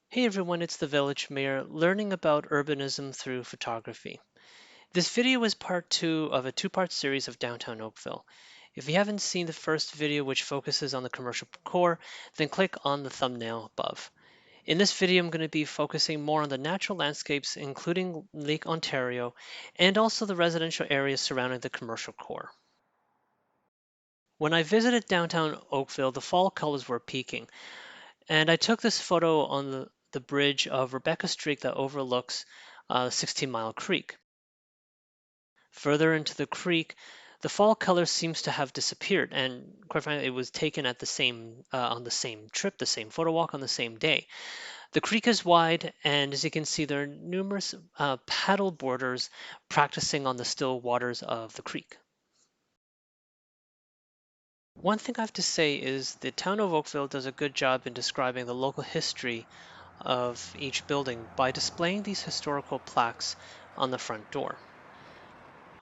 Hey everyone, it's the Village Mayor learning about urbanism through photography. This video is part two of a two-part series of Downtown Oakville. If you haven't seen the first video, which focuses on the commercial core, then click on the thumbnail above. In this video, I'm going to be focusing more on the natural landscapes, including Lake Ontario, and also the residential areas surrounding the commercial core. When I visited downtown Oakville, the fall colors were peaking, and I took this photo on the bridge of Rebecca Street that overlooks 16 Mile Creek. Further into the creek, the fall color seems to have disappeared, and quite frankly, it was taken at the same on the same trip, the same photo walk on the same day. The creek is wide, and as you can see, there are numerous paddle boarders practicing on the still waters of the creek. One thing I have to say is the town of Oakville does a good job in describing the local history of each building by displaying these historical plaques on the front door.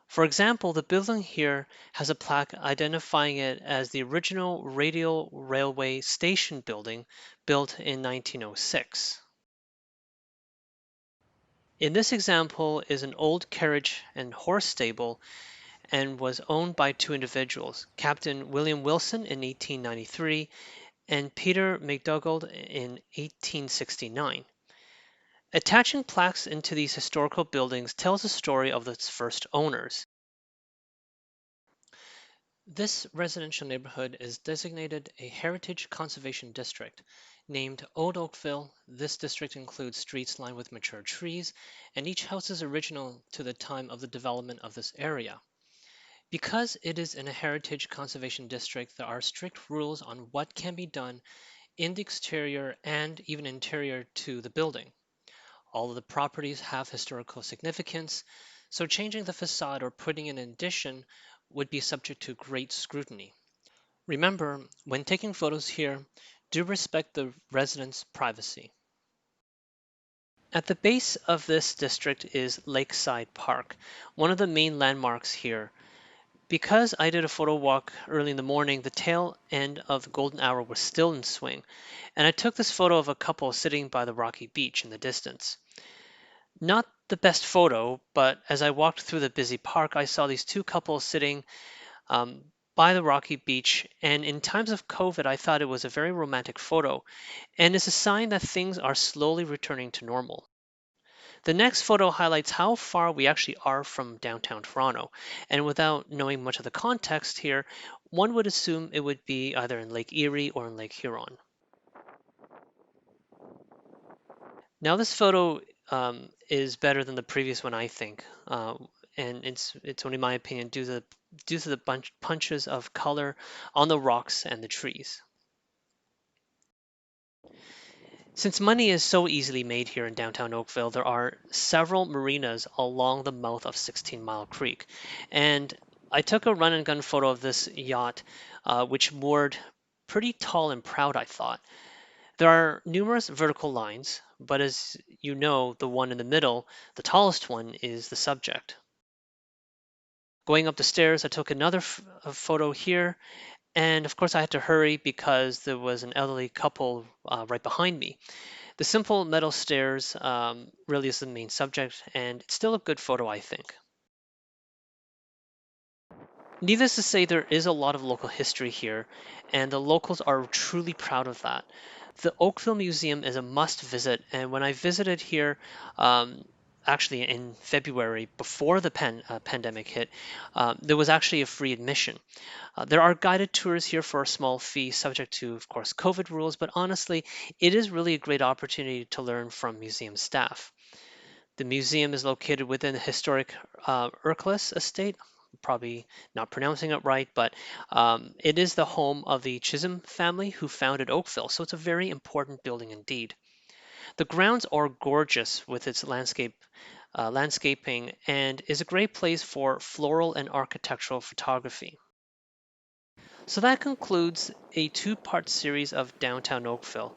For example, the building here has a plaque identifying it as the original radial railway station building built in 1906. In this example is an old carriage and horse stable and was owned by two individuals, Captain William Wilson in 1893 and Peter McDougall in 1869. Attaching plaques into these historical buildings tells the story of its first owners. This residential neighborhood is designated a Heritage Conservation District. Named Old Oakville, this district includes streets lined with mature trees, and each house is original to the time of the development of this area. Because it is in a Heritage Conservation District, there are strict rules on what can be done in the exterior and even interior to the building. All of the properties have historical significance, so changing the facade or putting in an addition would be subject to great scrutiny. Remember, when taking photos here, do respect the residents' privacy. At the base of this district is Lakeside Park, one of the main landmarks here. Because I did a photo walk early in the morning, the tail end of the golden hour was still in swing, and I took this photo of a couple sitting by the rocky beach in the distance. Not the best photo, but as I walked through the busy park, I saw these two couples sitting by the rocky beach, and in times of COVID, I thought it was a very romantic photo, and it's a sign that things are slowly returning to normal. The next photo highlights how far we actually are from downtown Toronto, and without knowing much of the context here, one would assume it would be either in Lake Erie or in Lake Huron. Now this photo is better than the previous one, I think, and it's only my opinion due to the punches of color on the rocks and the trees. Since money is so easily made here in downtown Oakville, there are several marinas along the mouth of 16 Mile Creek, and I took a run and gun photo of this yacht, which moored pretty tall and proud, I thought. There are numerous vertical lines, but as you know, the one in the middle, the tallest one, is the subject. Going up the stairs, I took another photo here, and of course I had to hurry because there was an elderly couple right behind me. The simple metal stairs really is the main subject, and it's still a good photo, I think. Needless to say, there is a lot of local history here, and the locals are truly proud of that. The Oakville Museum is a must visit, and when I visited here, actually in February, before the pandemic hit, there was actually a free admission. There are guided tours here for a small fee, subject to, of course, COVID rules, but honestly, it is really a great opportunity to learn from museum staff. The museum is located within the historic Ercles estate. Probably not pronouncing it right, but it is the home of the Chisholm family who founded Oakville, so it's a very important building indeed. The grounds are gorgeous with its landscaping and is a great place for floral and architectural photography. So that concludes a two-part series of Downtown Oakville.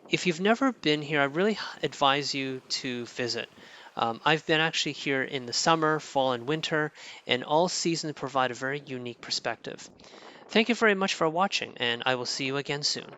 If you've never been here, I really advise you to visit. I've been actually here in the summer, fall, and winter, and all seasons provide a very unique perspective. Thank you very much for watching, and I will see you again soon.